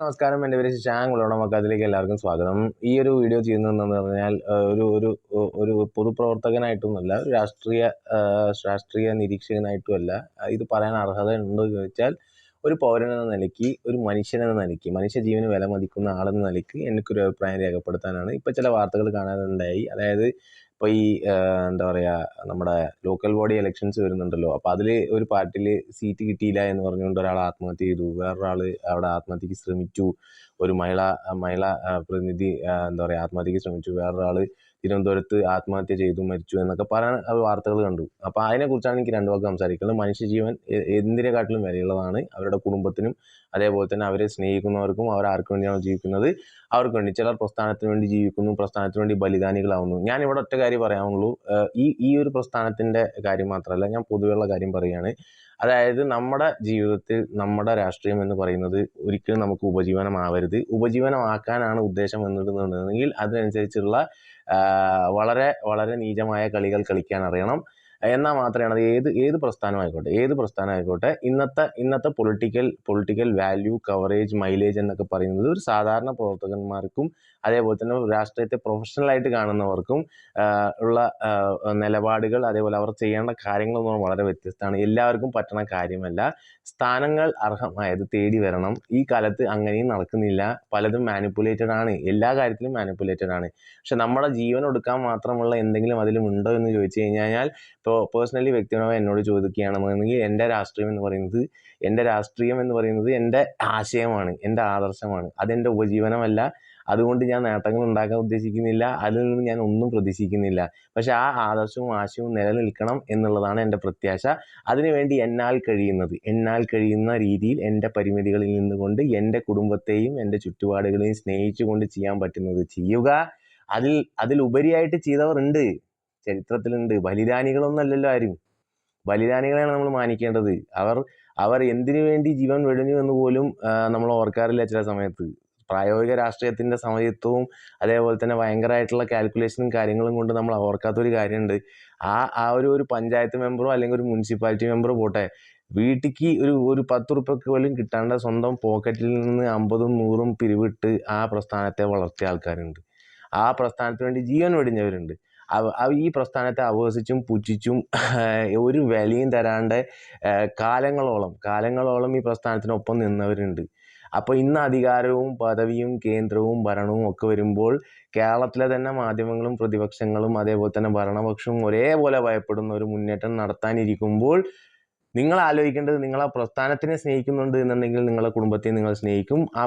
നമസ്കാരം. എൻ്റെ പേര് ശശാങ്കുളോണ. നമുക്ക് അതിലേക്ക് എല്ലാവർക്കും സ്വാഗതം. ഈ ഒരു വീഡിയോ ചെയ്യുന്നതെന്ന് പറഞ്ഞാൽ ഒരു ഒരു ഒരു പൊതുപ്രവർത്തകനായിട്ടൊന്നുമല്ല, ഒരു രാഷ്ട്രീയ നിരീക്ഷകനായിട്ടുമല്ല. ഇത് പറയാൻ അർഹത ഉണ്ടോ എന്ന് ചോദിച്ചാൽ, ഒരു പൗരനെന്ന നിലയ്ക്ക്, ഒരു മനുഷ്യനെന്ന നിലയ്ക്ക്, മനുഷ്യജീവന് വില മതിക്കുന്ന ആളെന്ന നിലയ്ക്ക് എനിക്കൊരു അഭിപ്രായം രേഖപ്പെടുത്താനാണ്. ഇപ്പോൾ ചില വാർത്തകൾ കാണാനുണ്ടായി. അതായത് ഇപ്പോൾ ഈ എന്താ പറയുക, നമ്മുടെ ലോക്കൽ ബോഡി ഇലക്ഷൻസ് വരുന്നുണ്ടല്ലോ. അപ്പോൾ അതിൽ ഒരു പാർട്ടിയിൽ സീറ്റ് കിട്ടിയില്ല എന്ന് പറഞ്ഞുകൊണ്ട് ഒരാൾ ആത്മഹത്യ ചെയ്തു. വേറൊരാൾ അവിടെ ആത്മഹത്യക്ക് ശ്രമിച്ചു. ഒരു മഹിള പ്രതിനിധി എന്താ പറയുക, ആത്മഹത്യക്ക് ശ്രമിച്ചു. വേറൊരാൾ തിരുവനന്തപുരത്ത് ആത്മഹത്യ ചെയ്തു, മരിച്ചു എന്നൊക്കെ പറയാൻ വാർത്തകൾ കണ്ടു. അപ്പോൾ അതിനെക്കുറിച്ചാണ് എനിക്ക് രണ്ട് വാക്ക് സംസാരിക്കുന്നത്. മനുഷ്യജീവൻ എന്തിനെക്കാട്ടിലും വിലയുള്ളതാണ്. അവരുടെ കുടുംബത്തിനും അതേപോലെ തന്നെ അവരെ സ്നേഹിക്കുന്നവർക്കും, അവർ ആർക്ക് വേണ്ടിയാണോ ജീവിക്കുന്നത് അവർക്ക് വേണ്ടി. ചിലർ പ്രസ്ഥാനത്തിന് വേണ്ടി ജീവിക്കുന്നു, പ്രസ്ഥാനത്തിന് വേണ്ടി ബലിദാനികളാവുന്നു. ഞാൻ ഇവിടെ ഒറ്റ കാര്യം പറയാനുള്ളൂ. ഈ ഒരു പ്രസ്ഥാനത്തിൻ്റെ കാര്യം മാത്രമല്ല, ഞാൻ പൊതുവെയുള്ള കാര്യം പറയുകയാണ്. അതായത് നമ്മുടെ ജീവിതത്തിൽ നമ്മുടെ രാഷ്ട്രീയം എന്ന് പറയുന്നത് ഒരിക്കലും നമുക്ക് ഉപജീവനമാവരുത്. ഉപജീവനമാക്കാനാണ് ഉദ്ദേശം എന്നുണ്ടെന്നുണ്ടെങ്കിൽ അതിനനുസരിച്ചുള്ള വളരെ വളരെ നീചമായ കളികൾ കളിക്കാൻ അറിയണം. എന്നാൽ മാത്രമേ അത് ഏത് പ്രസ്ഥാനമായിക്കോട്ടെ ഇന്നത്തെ പൊളിറ്റിക്കൽ വാല്യൂ, കവറേജ്, മൈലേജ് എന്നൊക്കെ പറയുന്നത് ഒരു സാധാരണ പ്രവർത്തകന്മാർക്കും അതേപോലെ തന്നെ രാഷ്ട്രീയത്തെ പ്രൊഫഷണലായിട്ട് കാണുന്നവർക്കും ഉള്ള നിലപാടുകൾ, അതേപോലെ അവർ ചെയ്യേണ്ട കാര്യങ്ങളൊന്നും വളരെ വ്യത്യസ്തമാണ്. എല്ലാവർക്കും പറ്റണ കാര്യമല്ല. സ്ഥാനങ്ങൾ അർഹമായത് തേടി വരണം. ഈ കാലത്ത് അങ്ങനെയും നടക്കുന്നില്ല. പലതും മാനിപ്പുലേറ്റഡ് ആണ്. എല്ലാ കാര്യത്തിലും മാനിപ്പുലേറ്റഡ് ആണ്. പക്ഷെ നമ്മുടെ ജീവൻ ഒടുക്കാൻ മാത്രമുള്ള എന്തെങ്കിലും അതിലും ഉണ്ടോ എന്ന് ചോദിച്ചു കഴിഞ്ഞാൽ, ഇപ്പോൾ പേഴ്സണലി വ്യക്തിപരമായി എന്നോട് ചോദിക്കുകയാണെന്നുണ്ടെങ്കിൽ എൻ്റെ രാഷ്ട്രീയം എന്ന് പറയുന്നത് എൻ്റെ ആശയമാണ്, എൻ്റെ ആദർശമാണ്. അതെൻ്റെ ഉപജീവനമല്ല. അതുകൊണ്ട് ഞാൻ നേട്ടങ്ങൾ ഉണ്ടാക്കാൻ ഉദ്ദേശിക്കുന്നില്ല. അതിൽ നിന്ന് ഞാൻ ഒന്നും പ്രതീക്ഷിക്കുന്നില്ല. പക്ഷെ ആ ആദർശവും ആശയവും നിലനിൽക്കണം എന്നുള്ളതാണ് എൻ്റെ പ്രത്യാശ. അതിനുവേണ്ടി എന്നാൽ കഴിയുന്ന രീതിയിൽ എൻ്റെ പരിമിതികളിൽ നിന്നുകൊണ്ട് എൻ്റെ കുടുംബത്തെയും എൻ്റെ ചുറ്റുപാടുകളെയും സ്നേഹിച്ചുകൊണ്ട് ചെയ്യാൻ പറ്റുന്നത് ചെയ്യുക. അതിലുപരിയായിട്ട് ചെയ്തവർ ഉണ്ട്, ചരിത്രത്തിലുണ്ട്. ബലിദാനികളൊന്നുമല്ലല്ലോ ആരും. ബലിദാനികളെയാണ് നമ്മൾ മാനിക്കേണ്ടത്. അവർ എന്തിനു വേണ്ടി ജീവൻ വെടിഞ്ഞു എന്ന് പോലും നമ്മൾ ഓർക്കാറില്ല ചില സമയത്ത്. പ്രായോഗിക രാഷ്ട്രീയത്തിൻ്റെ സമയത്വവും അതേപോലെ തന്നെ ഭയങ്കരമായിട്ടുള്ള കാൽക്കുലേഷനും കാര്യങ്ങളും കൊണ്ട് നമ്മൾ ഓർക്കാത്തൊരു കാര്യമുണ്ട്. ഒരു പഞ്ചായത്ത് മെമ്പറോ അല്ലെങ്കിൽ ഒരു മുനിസിപ്പാലിറ്റി മെമ്പറോ പോട്ടെ, വീട്ടിലേക്ക് ഒരു 10 ഉറുപ്പ്യക്ക് പോലും കിട്ടാണ്ട് സ്വന്തം പോക്കറ്റിൽ നിന്ന് 50ഉം 100ഉം പിരിവിട്ട് ആ പ്രസ്ഥാനത്തെ വളർത്തിയ ആൾക്കാരുണ്ട്. ആ പ്രസ്ഥാനത്തിന് വേണ്ടി ജീവൻ വെടിഞ്ഞവരുണ്ട്. ഈ പ്രസ്ഥാനത്തെ അപഹസിച്ചും പുച്ഛിച്ചും ഒരു വിലയും തരാണ്ട് കാലങ്ങളോളം ഈ പ്രസ്ഥാനത്തിനൊപ്പം നിന്നവരുണ്ട്. അപ്പോൾ ഇന്ന് അധികാരവും പദവിയും കേന്ദ്രവും ഭരണവും ഒക്കെ വരുമ്പോൾ കേരളത്തിലെ തന്നെ മാധ്യമങ്ങളും പ്രതിപക്ഷങ്ങളും അതേപോലെ തന്നെ ഭരണപക്ഷവും ഒരേപോലെ ഭയപ്പെടുന്ന ഒരു മുന്നേറ്റം നടത്താനിരിക്കുമ്പോൾ നിങ്ങൾ ആലോചിക്കേണ്ടത്, നിങ്ങൾ ആ പ്രസ്ഥാനത്തിനെ സ്നേഹിക്കുന്നുണ്ട് എന്നുണ്ടെങ്കിൽ നിങ്ങളുടെ കുടുംബത്തെ നിങ്ങൾ സ്നേഹിക്കും. ആ